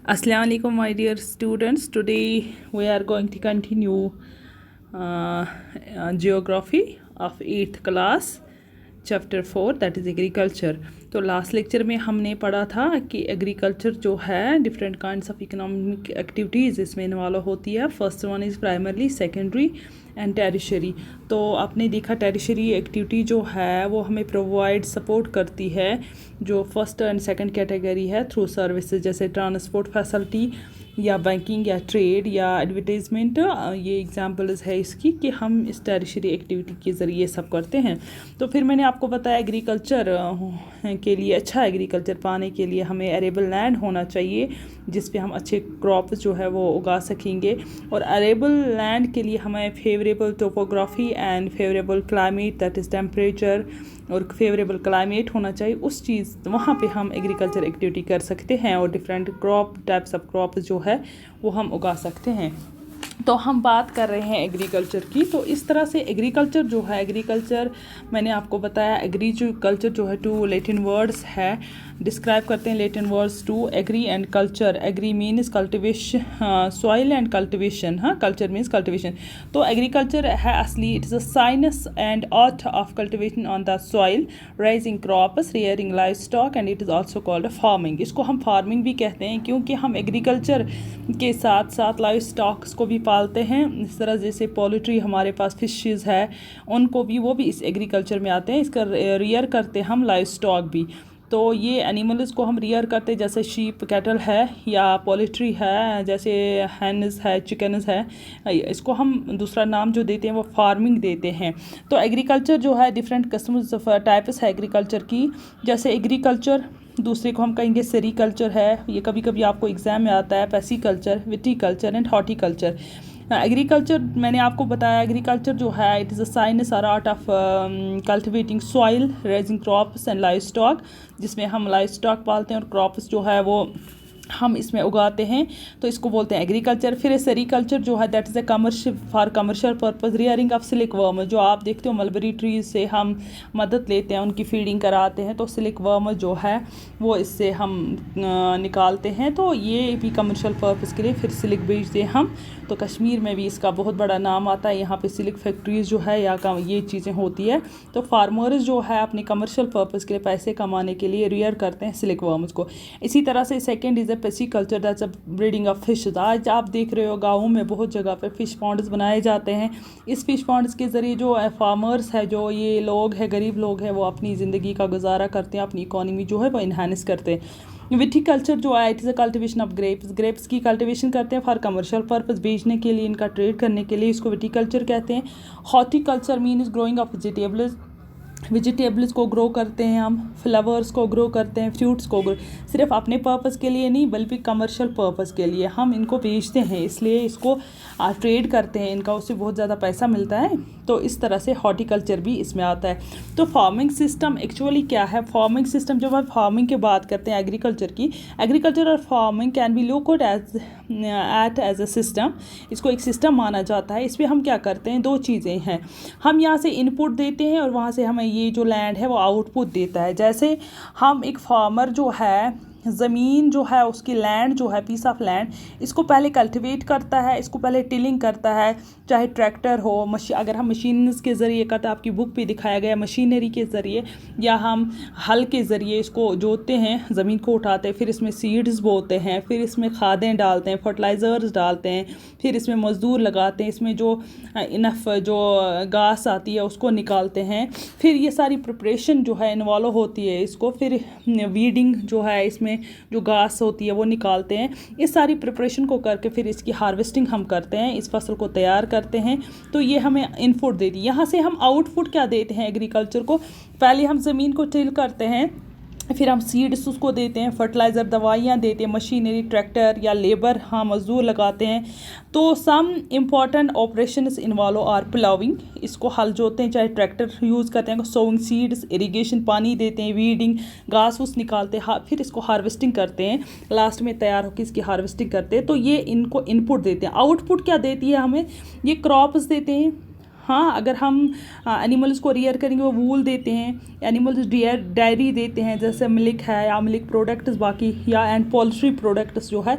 Assalamu alaikum, my dear students. Today we are going to continue geography of 8th class, chapter 4, that is agriculture. तो last lecture में हमने पढ़ा था कि agriculture जो है different kinds of economic activities इसमें इन्वॉल्व होती है. First one is primarily, secondary and tertiary. तो आपने देखा टेरिशरी एक्टिविटी जो है वो हमें प्रोवाइड सपोर्ट करती है जो फर्स्ट एंड सेकंड कैटेगरी है थ्रू सर्विसेज जैसे ट्रांसपोर्ट फैसिलिटी या बैंकिंग या ट्रेड या एडवर्टाइजमेंट. ये एग्जांपल्स है इसकी कि हम इस टेरिशरी एक्टिविटी के ज़रिए सब करते हैं. तो फिर मैंने आपको बताया एग्रीकल्चर के लिए अच्छा एग्रीकल्चर पाने के लिए हमें अरेबल लैंड होना चाहिए जिस पे हम अच्छे क्रॉप्स जो है वो उगा सकेंगे. और अरेबल लैंड के लिए हमें favourable topography and favourable climate that is temperature और फेवरेबल क्लाइमेट होना चाहिए. उस चीज़ वहाँ पे हम एग्रीकल्चर एक्टिविटी कर सकते हैं और different crop types of crop जो है वो हम उगा सकते हैं. तो हम बात कर रहे हैं एग्रीकल्चर की. तो इस तरह से एग्रीकल्चर जो है एग्रीकल्चर मैंने आपको बताया एग्रीकल्चर जो है टू लैटिन वर्ड्स है डिस्क्राइब करते हैं Latin words two agri and culture. Agri means cultivation, soil and cultivation. हाँ, कल्चर मीन्स कल्टिवेशन. तो एग्रीकल्चर है असली it is a science and art of cultivation on the soil, raising crops, rearing live stock and it is also called farming. इसको हम farming भी कहते हैं क्योंकि हम एग्रीकल्चर के साथ साथ लाइव स्टॉक्स को भी पालते हैं. इस तरह जैसे पोल्ट्री हमारे पास फिशेस है उनको भी वो भी इस एग्रीकल्चर में आते हैं. इसका रियर करते हैं हम लाइव स्टॉक भी. तो ये एनिमल्स को हम रियर करते हैं जैसे शीप कैटल है या पोल्ट्री है जैसे हैन्स है चिकन्स है. इसको हम दूसरा नाम जो देते हैं वो फार्मिंग देते हैं. तो एग्रीकल्चर जो है डिफरेंट किस्म्स ऑफ टाइप्स है एग्रीकल्चर की. जैसे एग्रीकल्चर दूसरे को हम कहेंगे सेरीकल्चर है. ये कभी कभी आपको एग्ज़ाम में आता है. पैसीकल्चर, विटीकल्चर एंड हॉर्टिकल्चर. एग्रीकल्चर मैंने आपको बताया एग्रीकल्चर जो है इट इज़ अ साइंस और art of cultivating soil, raising crops and live stock जिसमें हम लाइव स्टॉक पालते हैं और क्रॉप्स जो है वो हम इसमें उगाते हैं. तो इसको बोलते हैं एग्रीकल्चर. फिर सेरीकल्चर जो है that is a commercial for commercial purpose, rearing of silk worm. जो आप देखते हो मलबरी ट्रीज से हम मदद लेते हैं उनकी फीडिंग कराते हैं तो सिल्क वर्म जो है वो इससे हम निकालते हैं. तो ये भी कमर्शियल पर्पस के लिए फिर सिल्क बेचते हैं हम. तो कश्मीर में भी इसका बहुत बड़ा नाम आता है. यहाँ पे सिल्क फैक्ट्रीज जो है या ये चीज़ें होती है. तो फार्मर्स जो है अपने कमर्शियल पर्पस के लिए पैसे कमाने के लिए रियर करते हैं सिल्क वर्म्स को. इसी तरह से second is pisciculture that's a breeding of fish. आज आप देख रहे हो गाँवों में बहुत जगह पे फिश पॉन्ड्स बनाए जाते हैं. इस फिश पॉन्ड्स के ज़रिए जो फार्मर्स है जो ये लोग हैं गरीब लोग हैं वो अपनी ज़िंदगी का गुजारा करते हैं, अपनी इकोनॉमी जो है वो इन्हांस करते हैं. विटीकल्चर जो है it is a cultivation of grapes. Grapes की कल्टिवेशन करते हैं फॉर कमर्शियल पर्पस, बेचने के लिए, इनका ट्रेड करने के लिए. इसको विटीकल्चर कहते हैं. Horticulture means growing of vegetables को ग्रो करते हैं हम, फ्लावर्स को ग्रो करते हैं, फ्रूट्स को ग्रो सिर्फ अपने पर्पस के लिए नहीं बल्कि कमर्शियल पर्पस के लिए हम इनको बेचते हैं. इसलिए इसको ट्रेड करते हैं, इनका उससे बहुत ज़्यादा पैसा मिलता है. तो इस तरह से हॉर्टिकल्चर भी इसमें आता है. तो फार्मिंग सिस्टम एक्चुअली क्या है? फार्मिंग सिस्टम जब हम फार्मिंग की बात करते हैं एग्रीकल्चर की, एग्रीकल्चर और farming can be looked as a system. इसको एक सिस्टम माना जाता है. इसमें हम क्या करते हैं, दो चीज़ें हैं. हम यहाँ से इनपुट देते हैं और वहाँ से हमें ये जो लैंड है वो आउटपुट देता है. जैसे हम एक फार्मर जो है ज़मीन जो है उसकी लैंड जो है पीस ऑफ लैंड इसको पहले कल्टिवेट करता है, इसको पहले टिलिंग करता है, चाहे ट्रैक्टर हो अगर हम मशीन के ज़रिए करते हैं, आपकी बुक पे दिखाया गया मशीनरी के ज़रिए या हम हल के ज़रिए इसको जोतते हैं, ज़मीन को उठाते हैं, फिर इसमें सीड्स बोते हैं, फिर इसमें खादें डालते हैं, फर्टिलाइज़र्स डालते हैं, फिर इसमें मज़दूर लगाते हैं, इसमें जो इनफ जो घास आती है उसको निकालते हैं. फिर ये सारी प्रिपरेशन जो है इन्वॉल्व होती है. इसको फिर वीडिंग जो है इसमें जो घास होती है वो निकालते हैं. इस सारी प्रिपरेशन को करके फिर इसकी हार्वेस्टिंग हम करते हैं, इस फसल को तैयार करते हैं. तो ये हमें इनपुट देती है. यहाँ से हम आउटपुट क्या देते हैं एग्रीकल्चर को? पहले हम ज़मीन को टिल करते हैं, फिर हम सीड्स उसको देते हैं, फर्टिलाइज़र दवाइयाँ देते हैं, मशीनरी ट्रैक्टर या लेबर हाँ मज़दूर लगाते हैं. तो some important operations involve are ploughing. इसको हल जोते हैं चाहे ट्रैक्टर यूज़ करते हैं, सोइंग सीड्स, इरिगेशन पानी देते हैं, वीडिंग घास फूस निकालते हैं, फिर इसको हार्वेस्टिंग करते हैं, लास्ट में तैयार होकर इसकी हार्वेस्टिंग करते हैं. तो ये इनको इनपुट देते हैं. आउटपुट क्या देती है हमें? ये क्रॉप्स देते हैं. हाँ, अगर हम एनिमल्स को रियर करेंगे वो वूल देते हैं, एनिमल्स डेयरी देते हैं जैसे मिल्क है या मिल्क प्रोडक्ट्स बाकी या एंड पोल्ट्री प्रोडक्ट्स जो है